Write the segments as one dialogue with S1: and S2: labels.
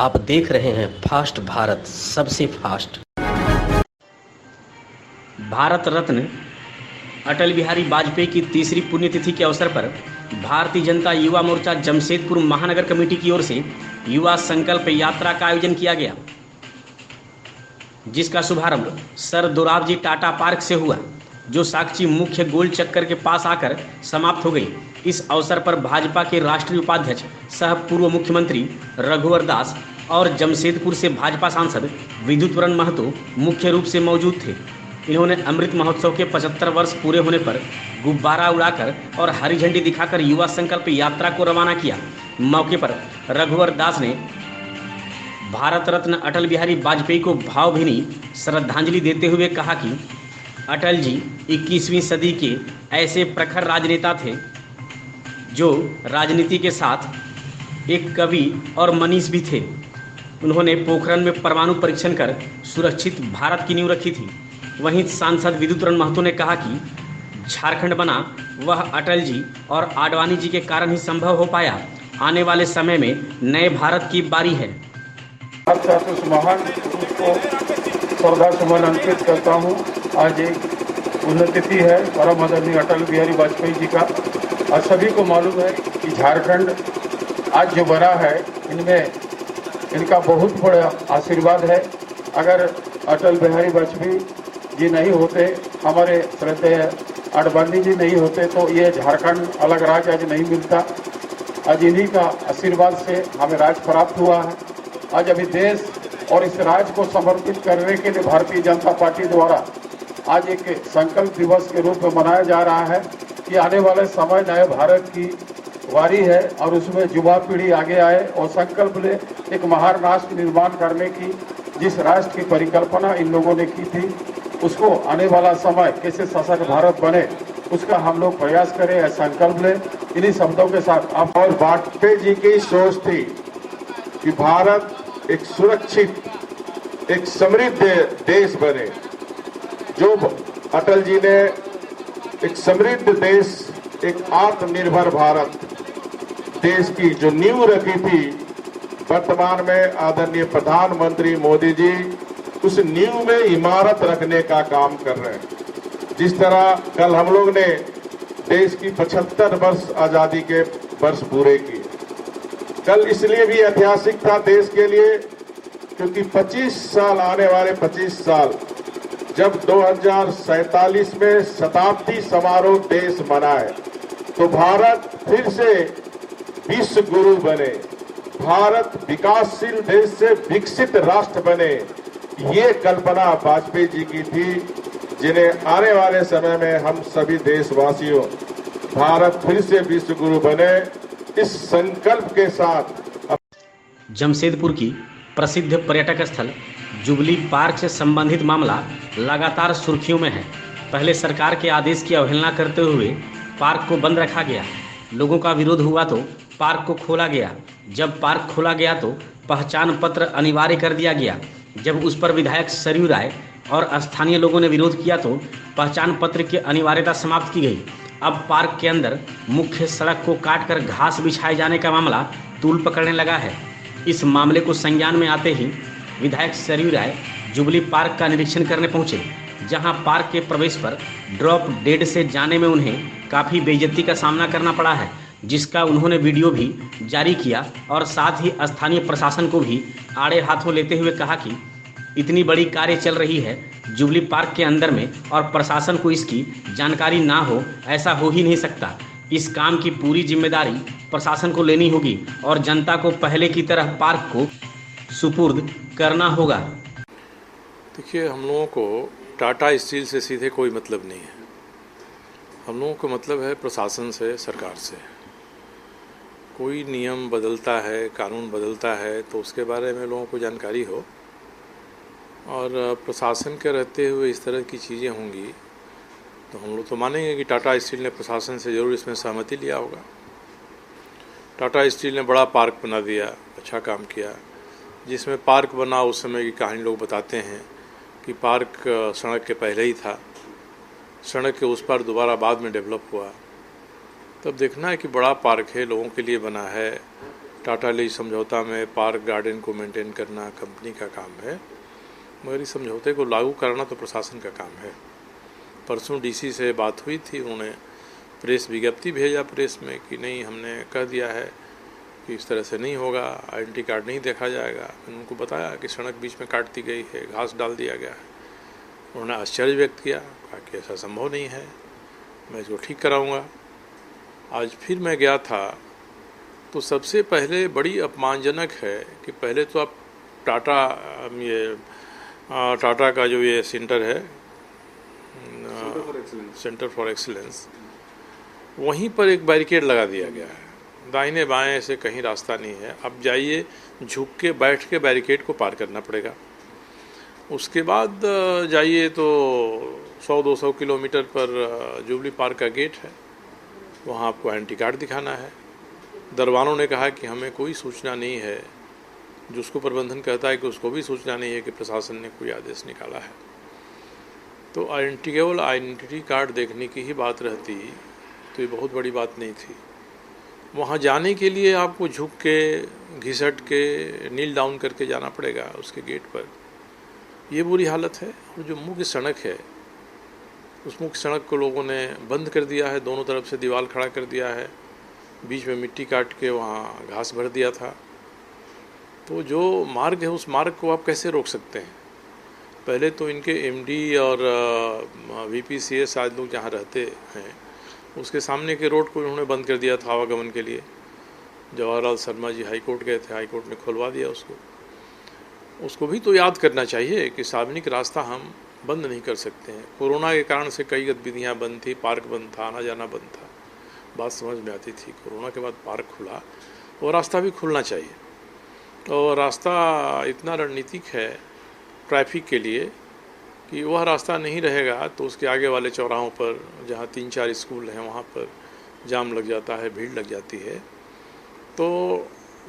S1: आप देख रहे हैं फास्ट भारत, सबसे फास्ट। भारत रत्न अटल बिहारी वाजपेयी की तीसरी पुण्यतिथि के अवसर पर भारतीय जनता युवा मोर्चा जमशेदपुर महानगर कमेटी की ओर से युवा संकल्प यात्रा का आयोजन किया गया, जिसका शुभारंभ सर दोराबजी टाटा पार्क से हुआ, जो साक्षी मुख्य गोल चक्कर के पास आकर समाप्त हो गई। इस अवसर पर भाजपा के राष्ट्रीय उपाध्यक्ष सह पूर्व मुख्यमंत्री रघुवर दास और जमशेदपुर से भाजपा सांसद विद्युतवरण महतो मुख्य रूप से मौजूद थे। इन्होंने अमृत महोत्सव के 75 वर्ष पूरे होने पर गुब्बारा उड़ाकर और हरी झंडी दिखाकर युवा संकल्प यात्रा को रवाना किया। मौके पर रघुवर दास ने भारत रत्न अटल बिहारी वाजपेयी को भावभीनी श्रद्धांजलि देते हुए कहा कि अटल जी 21वीं सदी के ऐसे प्रखर राजनेता थे जो राजनीति के साथ एक कवि और मनीष भी थे। उन्होंने पोखरण में परमाणु परीक्षण कर सुरक्षित भारत की नींव रखी थी। वहीं सांसद विद्युतवरण महतो ने कहा कि झारखंड बना वह अटल जी और आडवाणी जी के कारण ही संभव हो पाया। आने वाले समय में नए भारत की बारी है।
S2: उस महान को श्रद्धा सुमन अंकित करता हूँ। आज एक पुण्यतिथि है परम आदरणीय अटल बिहारी वाजपेयी जी का, और सभी को मालूम है कि झारखंड आज जो बना है इनमें इनका बहुत बड़ा आशीर्वाद है। अगर अटल बिहारी वाजपेयी जी नहीं होते, हमारे श्रद्धेय आडवाणी जी नहीं होते, तो ये झारखंड अलग राज्य आज नहीं मिलता। आज इन्हीं का आशीर्वाद से हमें राज प्राप्त हुआ है। आज अभी देश और इस राज्य को समर्पित करने के लिए भारतीय जनता पार्टी द्वारा आज एक संकल्प दिवस के रूप में मनाया जा रहा है कि आने वाले समय नए भारत की वारी है और उसमें युवा पीढ़ी आगे आए और संकल्प ले एक महान राष्ट्र निर्माण करने की। जिस राष्ट्र की परिकल्पना इन लोगों ने की थी, उसको आने वाला समय कैसे सशक्त भारत बने, उसका हम लोग प्रयास करें, संकल्प लें। इन्हीं शब्दों के साथ आप
S3: और वाजपेयी जी की सोच थी कि भारत एक सुरक्षित, एक समृद्ध देश बने। जो अटल जी ने एक समृद्ध देश, एक आत्मनिर्भर भारत देश की जो नींव रखी थी, वर्तमान में आदरणीय प्रधानमंत्री मोदी जी उस नींव में इमारत रखने का काम कर रहे हैं। जिस तरह कल हम लोग ने देश की 75 वर्ष आजादी के वर्ष पूरे किए। कल इसलिए भी ऐतिहासिक था देश के लिए क्योंकि 25 साल, आने वाले 25 साल, जब 2047 में शताब्दी समारोह देश मनाए तो भारत फिर से विश्व गुरु बने, भारत विकासशील देश से विकसित राष्ट्र बने। ये कल्पना वाजपेयी जी की थी, जिन्हें आने वाले समय में हम सभी देशवासियों भारत फिर से विश्व गुरु बने, इस संकल्प के साथ।
S1: जमशेदपुर की प्रसिद्ध पर्यटक स्थल जुबली पार्क से संबंधित मामला लगातार सुर्खियों में है। पहले सरकार के आदेश की अवहेलना करते हुए पार्क को बंद रखा गया। लोगों का विरोध हुआ तो पार्क को खोला गया। जब पार्क खोला गया तो पहचान पत्र अनिवार्य कर दिया गया। जब उस पर विधायक सरयू राय और स्थानीय लोगों ने विरोध किया तो पहचान पत्र की अनिवार्यता समाप्त की गई। अब पार्क के अंदर मुख्य सड़क को काटकर घास बिछाए जाने का मामला तूल पकड़ने लगा है। इस मामले को संज्ञान में आते ही विधायक सरयू राय जुबली पार्क का निरीक्षण करने पहुंचे, जहां पार्क के प्रवेश पर ड्रॉप डेड से जाने में उन्हें काफ़ी बेइज्जती का सामना करना पड़ा है, जिसका उन्होंने वीडियो भी जारी किया और साथ ही स्थानीय प्रशासन को भी आड़े हाथों लेते हुए कहा कि इतनी बड़ी कार्य चल रही है जुबली पार्क के अंदर में और प्रशासन को इसकी जानकारी ना हो, ऐसा हो ही नहीं सकता। इस काम की पूरी जिम्मेदारी प्रशासन को लेनी होगी और जनता को पहले की तरह पार्क को सुपुर्द करना होगा।
S4: देखिए, हम लोगों को टाटा स्टील से सीधे कोई मतलब नहीं है। हम लोगों को मतलब है प्रशासन से, सरकार से। कोई नियम बदलता है, कानून बदलता है तो उसके बारे में लोगों को जानकारी हो, और प्रशासन के रहते हुए इस तरह की चीज़ें होंगी तो हम लोग तो मानेंगे कि टाटा स्टील ने प्रशासन से ज़रूर इसमें सहमति लिया होगा। टाटा स्टील ने बड़ा पार्क बना दिया, अच्छा काम किया। जिसमें पार्क बना उस समय की कहानी लोग बताते हैं कि पार्क सड़क के पहले ही था, सड़क के उस पार दोबारा बाद में डेवलप हुआ। तब देखना है कि बड़ा पार्क है, लोगों के लिए बना है, टाटा लीज समझौता में पार्क गार्डन को मेंटेन करना कंपनी का काम है, मगर इस समझौते को लागू करना तो प्रशासन का काम है। परसों डीसी से बात हुई थी, उन्होंने प्रेस विज्ञप्ति भेजा प्रेस में कि नहीं, हमने कह दिया है कि इस तरह से नहीं होगा, आइडेंटिटी कार्ड नहीं देखा जाएगा। मैंने उनको बताया कि सड़क बीच में काट दी गई है, घास डाल दिया गया है। उन्होंने आश्चर्य व्यक्त किया, कहा कि ऐसा संभव नहीं है, मैं इसको ठीक कराऊंगा। आज फिर मैं गया था तो सबसे पहले बड़ी अपमानजनक है कि पहले तो आप टाटा का जो ये सेंटर है, सेंटर फॉर एक्सीलेंस, वहीं पर एक बैरिकेड लगा दिया गया है। दाहिने बाएं से कहीं रास्ता नहीं है। अब जाइए, झुक के बैठ के बैरिकेड को पार करना पड़ेगा। उसके बाद जाइए तो 100-200 किलोमीटर पर जुबली पार्क का गेट है, वहाँ आपको आइडेंटिटी कार्ड दिखाना है। दरबानों ने कहा कि हमें कोई सूचना नहीं है, जो उसको प्रबंधन कहता है कि उसको भी सूचना नहीं है कि प्रशासन ने कोई आदेश निकाला है। तो केवल आइडेंटिटी कार्ड देखने की ही बात रहती तो ये बहुत बड़ी बात नहीं थी। वहाँ जाने के लिए आपको झुक के, घिसट के, नील डाउन करके जाना पड़ेगा उसके गेट पर। ये बुरी हालत है। और जो मुख्य सड़क है, उस मुख्य सड़क को लोगों ने बंद कर दिया है, दोनों तरफ से दीवार खड़ा कर दिया है, बीच में मिट्टी काट के वहाँ घास भर दिया था। तो जो मार्ग है, उस मार्ग को आप कैसे रोक सकते हैं? पहले तो इनके एमडी और वीपीसीएस आज लोग जहाँ रहते हैं, उसके सामने के रोड को इन्होंने बंद कर दिया था आवागमन के लिए। जवाहरलाल शर्मा जी हाई कोर्ट गए थे, हाई कोर्ट ने खुलवा दिया उसको भी तो याद करना चाहिए कि सार्वजनिक रास्ता हम बंद नहीं कर सकते हैं। कोरोना के कारण से कई गतिविधियाँ बंद थी, पार्क बंद था, आना जाना बंद था। बात समझ में आती थी। कोरोना के बाद पार्क खुला और रास्ता भी खुलना चाहिए। और रास्ता इतना रणनीतिक है ट्रैफिक के लिए कि वह रास्ता नहीं रहेगा तो उसके आगे वाले चौराहों पर, जहाँ 3-4 स्कूल हैं, वहाँ पर जाम लग जाता है, भीड़ लग जाती है। तो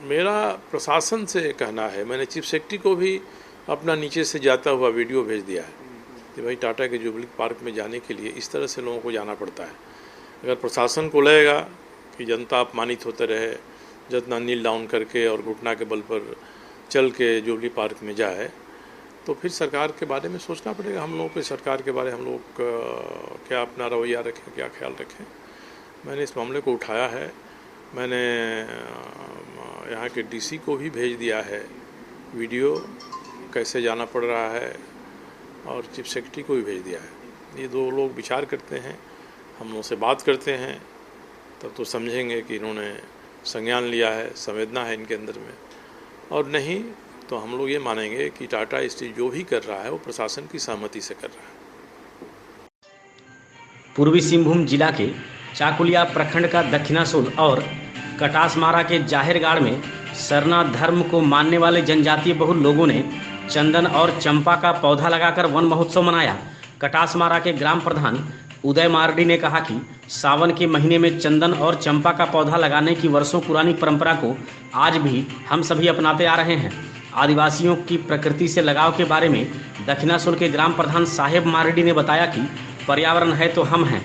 S4: मेरा प्रशासन से कहना है, मैंने चीफ सेक्रेटरी को भी अपना नीचे से जाता हुआ वीडियो भेज दिया है कि भाई टाटा के जुबली पार्क में जाने के लिए इस तरह से लोगों को जाना पड़ता है। अगर प्रशासन को लगेगा कि जनता अपमानित होते रहे, जितना नील डाउन करके और घुटना के बल पर चल के जुबली पार्क में जाए, तो फिर सरकार के बारे में सोचना पड़ेगा। हम लोगों को सरकार के बारे हम लोग क्या अपना रवैया रखें, क्या ख्याल रखें। मैंने इस मामले को उठाया है। मैंने यहाँ के डीसी को भी भेज दिया है वीडियो, कैसे जाना पड़ रहा है, और चीफ सेक्रेटरी को भी भेज दिया है। ये दो लोग विचार करते हैं, हम लोगों से बात करते हैं, तब तो समझेंगे कि इन्होंने संज्ञान लिया है, संवेदना है इनके अंदर में। और नहीं तो हम लोग ये मानेंगे कि टाटा स्टील जो भी कर रहा है वो प्रशासन की सहमति से कर रहा है।
S1: पूर्वी सिंहभूम जिला के चाकुलिया प्रखंड का दक्षिणासोल और कटासमारा के जाहिरगाड़ में सरना धर्म को मानने वाले जनजातीय बहुल लोगों ने चंदन और चंपा का पौधा लगाकर वन महोत्सव मनाया। कटासमारा के ग्राम प्रधान उदय मार्डी ने कहा कि सावन के महीने में चंदन और चंपा का पौधा लगाने की वर्षों पुरानी परंपरा को आज भी हम सभी अपनाते आ रहे हैं। आदिवासियों की प्रकृति से लगाव के बारे में दक्षिणासोल के ग्राम प्रधान साहेब मार्डी ने बताया कि पर्यावरण है तो हम हैं।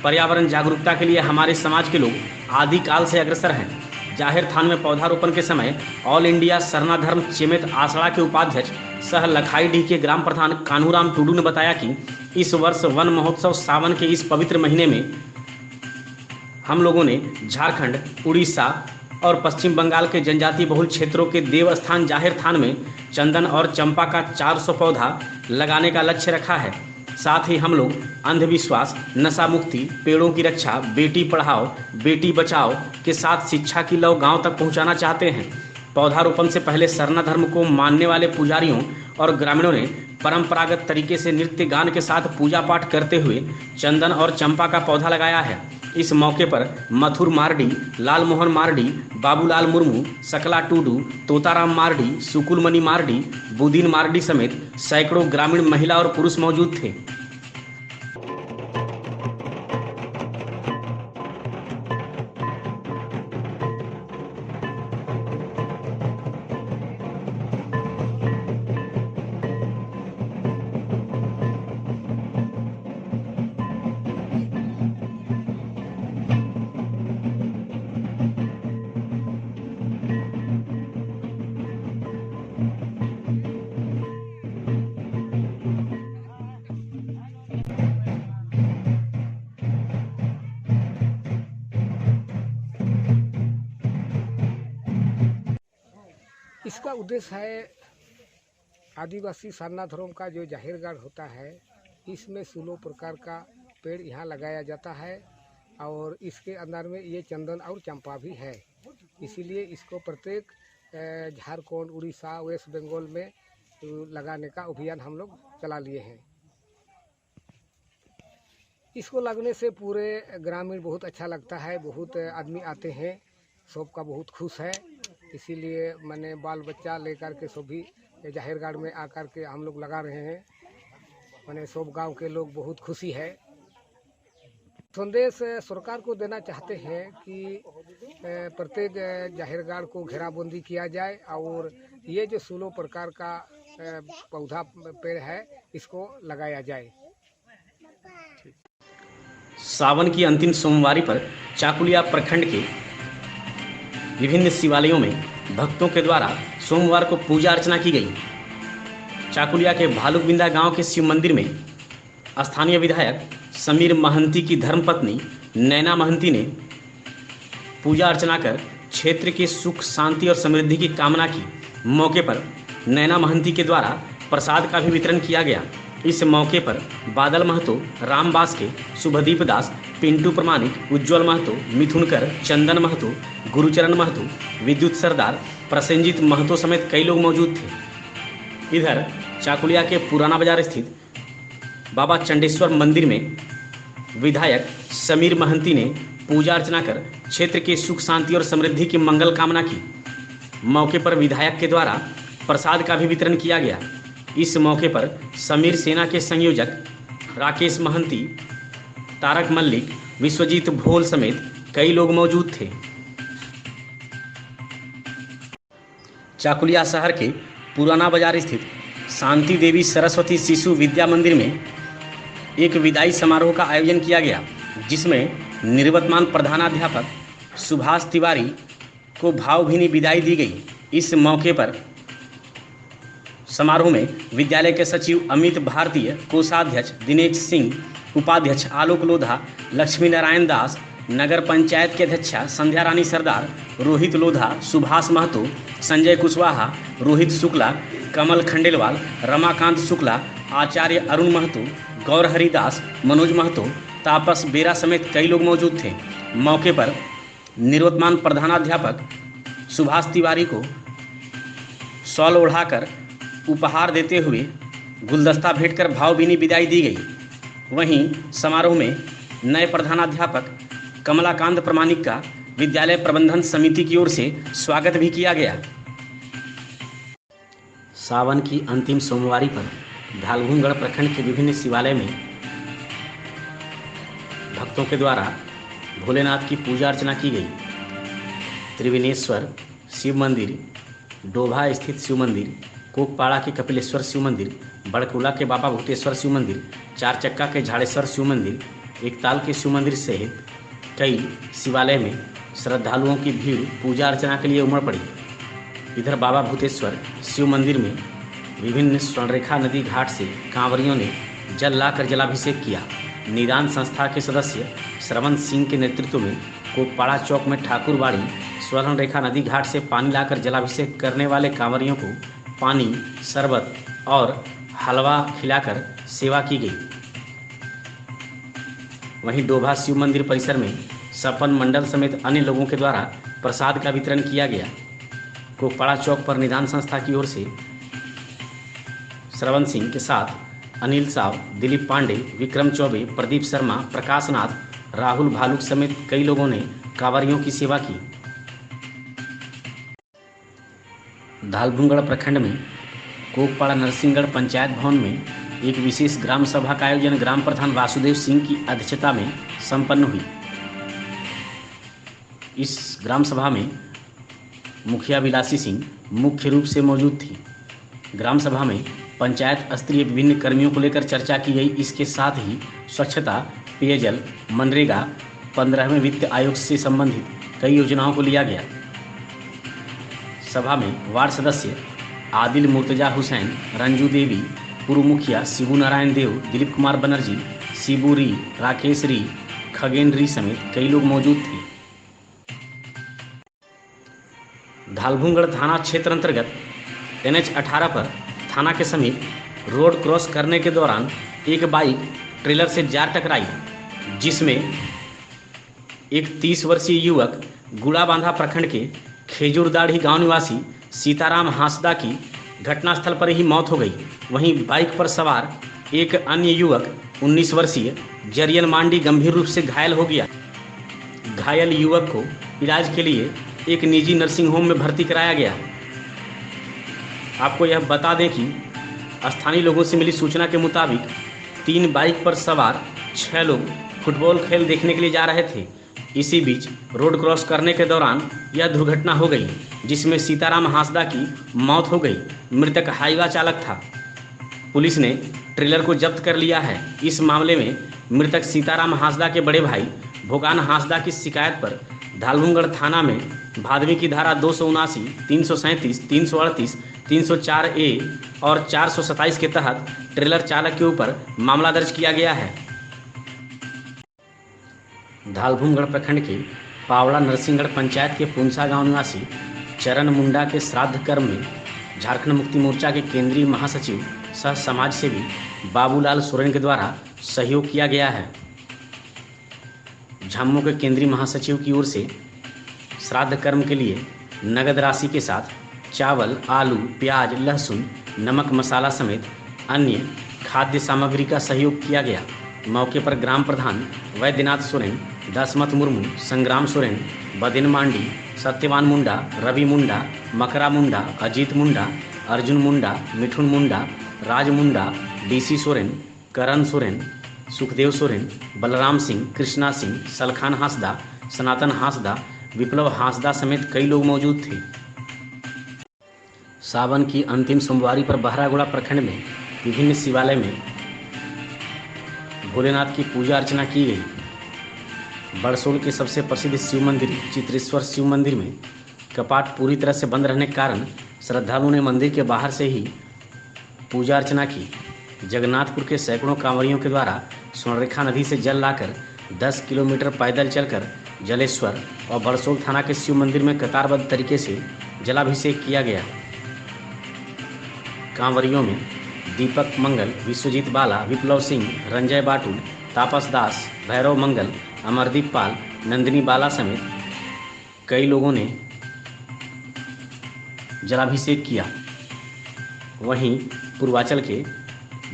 S1: पर्यावरण जागरूकता के लिए हमारे समाज के लोग आदिकाल से अग्रसर हैं। जाहिर थान में पौधारोपण के समय ऑल इंडिया सरना धर्म चेमेत आसड़ा के उपाध्यक्ष सह लखाईडीह के ग्राम प्रधान कान्हूराम टुडू ने बताया कि इस वर्ष वन महोत्सव सावन के इस पवित्र महीने में हम लोगों ने झारखंड, उड़ीसा और पश्चिम बंगाल के जनजातीय बहुल क्षेत्रों के देवस्थान जाहिर थान में चंदन और चंपा का 400 पौधा लगाने का लक्ष्य रखा है। साथ ही हम लोग अंधविश्वास, नशा मुक्ति, पेड़ों की रक्षा, बेटी पढ़ाओ बेटी बचाओ के साथ शिक्षा की लौ गांव तक पहुंचाना चाहते हैं। पौधारोपण से पहले सरना धर्म को मानने वाले पुजारियों और ग्रामीणों ने परंपरागत तरीके से नृत्य गान के साथ पूजा पाठ करते हुए चंदन और चंपा का पौधा लगाया है। इस मौके पर मथुर मार्डी, लालमोहन मार्डी, बाबूलाल मुर्मू, सकला टूडू, तोताराम मार्डी, सुकुलमणि मार्डी, बुदीन मार्डी समेत सैकड़ों ग्रामीण महिला और पुरुष मौजूद थे।
S5: इसका उद्देश्य है आदिवासी सारनाथ धर्म का जो जाहिरगढ़ होता है, इसमें 16 प्रकार का पेड़ यहाँ लगाया जाता है और इसके अंदर में ये चंदन और चंपा भी है। इसीलिए इसको प्रत्येक झारखंड, उड़ीसा, वेस्ट बंगाल में लगाने का अभियान हम लोग चला लिए हैं। इसको लगने से पूरे ग्रामीण बहुत अच्छा लगता है, बहुत आदमी आते हैं, सबका बहुत खुश है। इसीलिए मैंने बाल बच्चा लेकर के सभी जाहिरगढ़ में आकर के हम लोग लगा रहे हैं। मैंने सब गांव के लोग बहुत खुशी है। संदेश सरकार को देना चाहते हैं कि प्रत्येक जाहिरगढ़ को घेराबंदी किया जाए और ये जो 16 प्रकार का पौधा पेड़ है इसको लगाया जाए।
S1: सावन की अंतिम सोमवारी पर चाकुलिया प्रखंड के विभिन्न शिवालयों में भक्तों के द्वारा सोमवार को पूजा अर्चना की गई। चाकुलिया के भालुकबिंदा गांव के शिव मंदिर में स्थानीय विधायक समीर महंती की धर्मपत्नी नैना महंती ने पूजा अर्चना कर क्षेत्र के सुख, शांति और समृद्धि की कामना की। मौके पर नैना महंती के द्वारा प्रसाद का भी वितरण किया गया। इस मौके पर बादल महतो, राम बास्के, शुभदीप दास, पिंटू प्रमाणिक, उज्ज्वल महतो, मिथुनकर, चंदन महतो, गुरुचरण महतो, विद्युत सरदार, प्रसेंजित महतो समेत कई लोग मौजूद थे। इधर चाकुलिया के पुराना बाजार स्थित बाबा चंडेश्वर मंदिर में विधायक समीर महंती ने पूजा अर्चना कर क्षेत्र के सुख, शांति और समृद्धि की मंगल कामना की। मौके पर विधायक के द्वारा प्रसाद का भी वितरण किया गया। इस मौके पर समीर सेना के संयोजक राकेश महंती, तारक मल्लिक, विश्वजीत भोल समेत कई लोग मौजूद थे। चाकुलिया शहर के पुराना बाजार स्थित शांति देवी सरस्वती शिशु विद्या मंदिर में एक विदाई समारोह का आयोजन किया गया, जिसमें निवर्तमान प्रधानाध्यापक सुभाष तिवारी को भावभीनी विदाई दी गई। इस मौके पर समारोह में विद्यालय के सचिव अमित भारतीय, कोषाध्यक्ष दिनेश सिंह, उपाध्यक्ष आलोक लोधा, लक्ष्मी नारायण दास, नगर पंचायत की अध्यक्षा संध्या रानी सरदार, रोहित लोधा, सुभाष महतो, संजय कुशवाहा, रोहित शुक्ला, कमल खंडेलवाल, रमाकांत शुक्ला, आचार्य अरुण महतो, गौर हरिदास, मनोज महतो, तापस बेरा समेत कई लोग मौजूद थे। मौके पर निवर्तमान प्रधानाध्यापक सुभाष तिवारी को शॉल ओढ़ाकर उपहार देते हुए गुलदस्ता भेंट कर भावभीनी विदाई दी गई। वहीं समारोह में नए प्रधानाध्यापक कमलाकांत प्रमाणिक का विद्यालय प्रबंधन समिति की ओर से स्वागत भी किया गया। सावन की अंतिम सोमवारी पर ढालभूगढ़ प्रखंड के विभिन्न शिवालय में भक्तों के द्वारा भोलेनाथ की पूजा अर्चना की गई। त्रिवेणेश्वर शिव मंदिर, डोभा स्थित शिव मंदिर, कोकपाड़ा के कपिलेश्वर शिव मंदिर, बड़कुला के बाबा भूतेश्वर शिव मंदिर, चार चक्का के झाड़ेश्वर शिव मंदिर, एकताल के शिव मंदिर सहित कई शिवालय में श्रद्धालुओं की भीड़ पूजा अर्चना के लिए उमड़ पड़ी। इधर बाबा भूतेश्वर शिव मंदिर में विभिन्न स्वर्णरेखा नदी घाट से कांवरियों ने जल लाकर जलाभिषेक किया। निदान संस्था के सदस्य श्रवण सिंह के नेतृत्व में कोकपाड़ा चौक में ठाकुरबाड़ी स्वर्णरेखा नदी घाट से पानी लाकर जलाभिषेक करने वाले कांवरियों को पानी, शरबत और हलवा खिलाकर सेवा की गई। वहीं डोभा शिव मंदिर परिसर में सपन मंडल समेत अन्य लोगों के द्वारा प्रसाद का वितरण किया गया। कोकपाड़ा चौक पर निदान संस्था की ओर से श्रवण सिंह के साथ अनिल साव, दिलीप पांडे, विक्रम चौबे, प्रदीप शर्मा, प्रकाश नाथ, राहुल भालुक समेत कई लोगों ने कांवरियों की सेवा की। ढालभूगढ़ प्रखंड में कोकपाड़ा नरसिंहगढ़ पंचायत भवन में एक विशेष ग्राम सभा का आयोजन ग्राम प्रधान वासुदेव सिंह की अध्यक्षता में संपन्न हुई। इस ग्राम सभा में मुखिया विलासी सिंह मुख्य रूप से मौजूद थी। ग्राम सभा में पंचायत स्तरीय विभिन्न कर्मियों को लेकर चर्चा की गई। इसके साथ ही स्वच्छता, पेयजल, मनरेगा, 15वें वित्त आयोग से संबंधित कई योजनाओं को लिया गया। सभा में वार्ड सदस्य आदिल मुर्तजा हुसैन, रंजू देवी, पूर्व मुखिया शिबू नारायण देव, दिलीप कुमार बनर्जी, शिबू री, राकेश री, खगेन री समेत कई लोग मौजूद थे। धालभूगढ़ थाना क्षेत्र अंतर्गत NH 18 पर थाना के समीप रोड क्रॉस करने के दौरान एक बाइक ट्रेलर से जा टकराई, जिसमें एक 30 वर्षीय युवक गुड़ाबांधा प्रखंड के खेजूरदाढ़ी गांव निवासी सीताराम हांसदा की घटनास्थल पर ही मौत हो गई। वहीं बाइक पर सवार एक अन्य युवक 19 वर्षीय जरियन मांडी गंभीर रूप से घायल हो गया। घायल युवक को इलाज के लिए एक निजी नर्सिंग होम में भर्ती कराया गया। आपको यह बता दें कि स्थानीय लोगों से मिली सूचना के मुताबिक 3 बाइक पर सवार 6 लोग फुटबॉल खेल देखने के लिए जा रहे थे। इसी बीच रोड क्रॉस करने के दौरान यह दुर्घटना हो गई, जिसमें सीताराम हांसदा की मौत हो गई। मृतक हाईवा चालक था। पुलिस ने ट्रेलर को जब्त कर लिया है। इस मामले में मृतक सीताराम हांसदा के बड़े भाई भोगान हांसदा की शिकायत पर धालभूगढ़ थाना में भादवी की धारा 279, 337, 338, 304A और 427 के तहत ट्रेलर चालक के ऊपर मामला दर्ज किया गया है। धालभूगढ़ प्रखंड के पावड़ा नरसिंहगढ़ पंचायत के पुंसा गांव निवासी चरण मुंडा के श्राद्ध कर्म में झारखंड मुक्ति मोर्चा के केंद्रीय महासचिव सह समाज सेवी बाबूलाल सोरेन के द्वारा सहयोग किया गया है। झामुमो के केंद्रीय महासचिव की ओर से श्राद्ध कर्म के लिए नगद राशि के साथ चावल, आलू, प्याज, लहसुन, नमक, मसाला समेत अन्य खाद्य सामग्री का सहयोग किया गया। मौके पर ग्राम प्रधान वैद्यनाथ सोरेन, दसमत मुर्मू, संग्राम सोरेन, बदिन मांडी, सत्यवान मुंडा, रवि मुंडा, मकरा मुंडा, अजीत मुंडा, अर्जुन मुंडा, मिठुन मुंडा, राज मुंडा, DC सोरेन, करण सोरेन, सुखदेव सोरेन, बलराम सिंह, कृष्णा सिंह, सलखान हांसदा, सनातन हांसदा, विप्लव हांसदा समेत कई लोग मौजूद थे। सावन की अंतिम सोमवारी पर बहरागोड़ा प्रखंड में विभिन्न शिवालय में भोलेनाथ की पूजा अर्चना की गई। बड़सोल के सबसे प्रसिद्ध शिव मंदिर चित्रेश्वर शिव मंदिर में कपाट पूरी तरह से बंद रहने के कारण श्रद्धालुओं ने मंदिर के बाहर से ही पूजा अर्चना की। जगन्नाथपुर के सैकड़ों कांवरियों के द्वारा स्वर्णरेखा नदी से जल लाकर 10 किलोमीटर पैदल चलकर जलेश्वर और बड़सोल थाना के शिव मंदिर में कतारबद्ध तरीके से जलाभिषेक किया गया। कांवरियों में दीपक मंगल, विश्वजीत बाला, विप्लव सिंह, रंजय बाटुल, तापस दास, भैरव मंगल, अमरदीप पाल, नंदिनी बाला समेत कई लोगों ने जलाभिषेक किया। वहीं पूर्वांचल के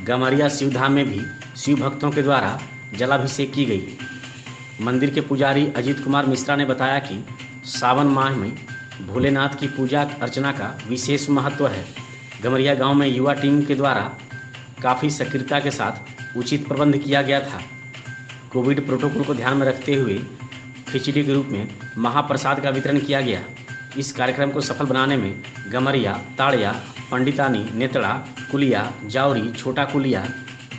S1: गमरिया शिवधाम में भी शिव भक्तों के द्वारा जलाभिषेक की गई। मंदिर के पुजारी अजीत कुमार मिश्रा ने बताया कि सावन माह में भोलेनाथ की पूजा अर्चना का विशेष महत्व है। गमरिया गांव में युवा टीम के द्वारा काफ़ी सक्रियता के साथ उचित प्रबंध किया गया था। कोविड प्रोटोकॉल को ध्यान में रखते हुए खिचड़ी के रूप में महाप्रसाद का वितरण किया गया। इस कार्यक्रम को सफल बनाने में गमरिया, ताड़िया, पंडितानी, नेतड़ा, कुलिया, जावरी, छोटा कुलिया,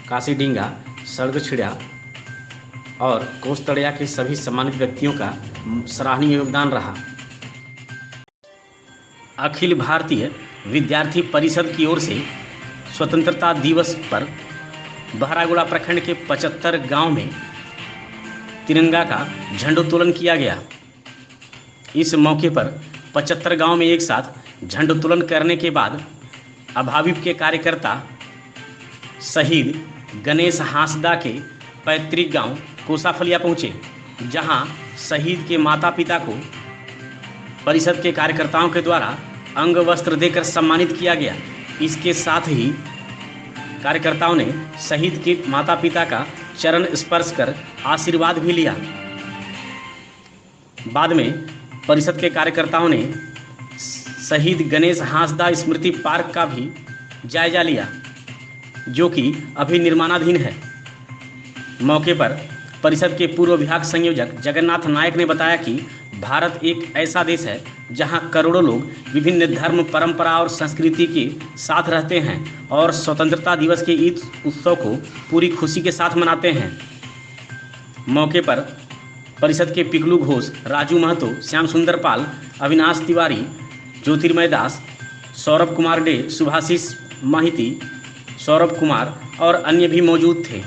S1: काशीडींगा, सड़गछिड़ा और कोस्तड़िया के सभी सम्मानित व्यक्तियों का सराहनीय योगदान रहा। अखिल भारतीय विद्यार्थी परिषद की ओर से स्वतंत्रता दिवस पर बहरागोड़ा प्रखंड के 75 गांव में तिरंगा का झंडोत्तोलन किया गया। इस मौके पर 75 गांव में एक साथ झंडोत्तोलन करने के बाद अभाविप के कार्यकर्ता शहीद गणेश हांसदा के पैतृक गांव कोसाफलिया पहुंचे, जहां शहीद के माता पिता को परिषद के कार्यकर्ताओं के द्वारा अंग वस्त्र देकर सम्मानित किया गया। इसके साथ ही कार्यकर्ताओं ने शहीद के माता पिता का चरण स्पर्श कर आशीर्वाद भी लिया। बाद में परिषद के कार्यकर्ताओं ने शहीद गणेश हांसदा स्मृति पार्क का भी जायजा लिया, जो कि अभी निर्माणाधीन है। मौके पर परिषद के पूर्व विभाग संयोजक जगन्नाथ नायक ने बताया कि भारत एक ऐसा देश है जहां करोड़ों लोग विभिन्न धर्म, परंपरा और संस्कृति के साथ रहते हैं और स्वतंत्रता दिवस के इस उत्सव को पूरी खुशी के साथ मनाते हैं। मौके पर परिषद के पिकलू घोष, राजू महतो, श्याम सुंदर पाल, अविनाश तिवारी, ज्योतिर्मय दास, सौरभ कुमार डे, सुभाषिष माहिती, सौरभ कुमार और अन्य भी मौजूद थे।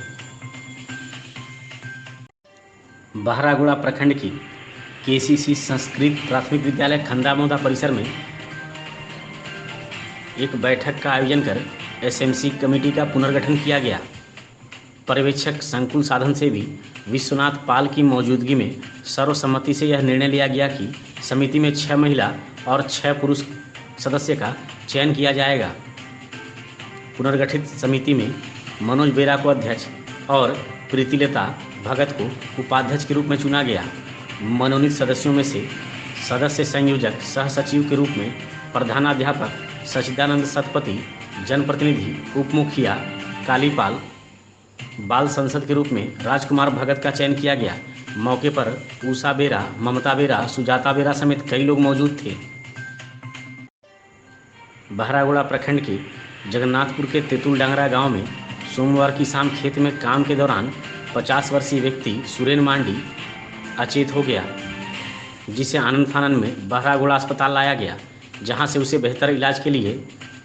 S1: बहरागोड़ा प्रखंड की केसीसी संस्कृत प्राथमिक विद्यालय खंदामोदा परिसर में एक बैठक का आयोजन कर एसएमसी कमेटी का पुनर्गठन किया गया। पर्यवेक्षक संकुल साधन से भी विश्वनाथ पाल की मौजूदगी में सर्वसम्मति से यह निर्णय लिया गया कि समिति में 6 महिला और 6 पुरुष सदस्य का चयन किया जाएगा। पुनर्गठित समिति में मनोज बेरा को अध्यक्ष और प्रीतिलता भगत को उपाध्यक्ष के रूप में चुना गया। मनोनीत सदस्यों में से सदस्य संयोजक सह सचिव के रूप में प्रधानाध्यापक सच्चिदानंद सतपति, जनप्रतिनिधि उप मुखिया कालीपाल, बाल संसद के रूप में राजकुमार भगत का चयन किया गया। मौके पर उषा बेरा, ममता बेरा, सुजाता बेरा समेत कई लोग मौजूद थे। बहरागोड़ा प्रखंड के जगन्नाथपुर के तेतुल डांगरा गांव में सोमवार की शाम खेत में काम के दौरान 50 वर्षीय व्यक्ति सुरेन मांडी अचेत हो गया, जिसे आनंद फानन में बहरागोड़ा अस्पताल लाया गया, जहां से उसे बेहतर इलाज के लिए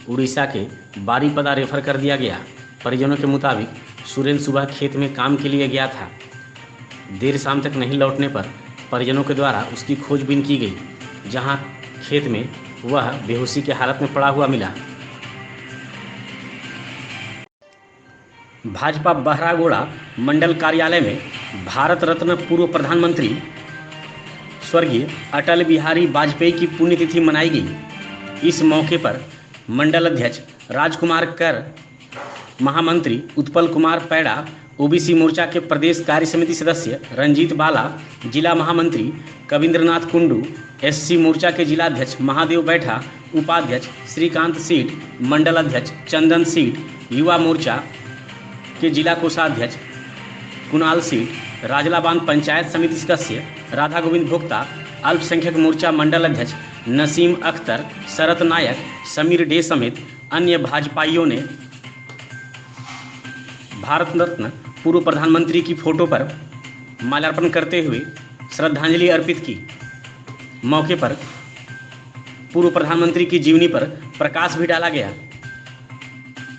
S1: उड़ीसा के बारीपदा रेफर कर दिया गया। परिजनों के मुताबिक सुरेन सुबह खेत में काम के लिए गया था। देर शाम तक नहीं लौटने पर परिजनों के द्वारा उसकी खोजबीन की गई, जहां खेत में वह बेहोशी की हालत में पड़ा हुआ मिला। भाजपा बहरागोड़ा मंडल कार्यालय में भारत रत्न पूर्व प्रधानमंत्री स्वर्गीय अटल बिहारी वाजपेयी की पुण्यतिथि मनाई गई। इस मौके पर मंडल अध्यक्ष राजकुमार कर, महामंत्री उत्पल कुमार पैड़ा, ओबीसी मोर्चा के प्रदेश कार्य समिति सदस्य रंजीत बाला, जिला महामंत्री कविंद्रनाथ कुंडू, एससी मोर्चा के जिलाध्यक्ष महादेव बैठा, उपाध्यक्ष श्रीकांत सीठ, मंडल अध्यक्ष चंदन सीठ, युवा मोर्चा के जिला कोषाध्यक्ष कुणाल सीठ, राजलाबांध पंचायत समिति सदस्य राधा गोविंद भोक्ता, अल्पसंख्यक मोर्चा मंडल अध्यक्ष नसीम अख्तर, शरत नायक, समीर डे समेत अन्य भाजपाइयों ने भारत रत्न पूर्व प्रधानमंत्री की फोटो पर माल्यार्पण करते हुए श्रद्धांजलि अर्पित की। मौके पर पूर्व प्रधानमंत्री की जीवनी पर प्रकाश भी डाला गया।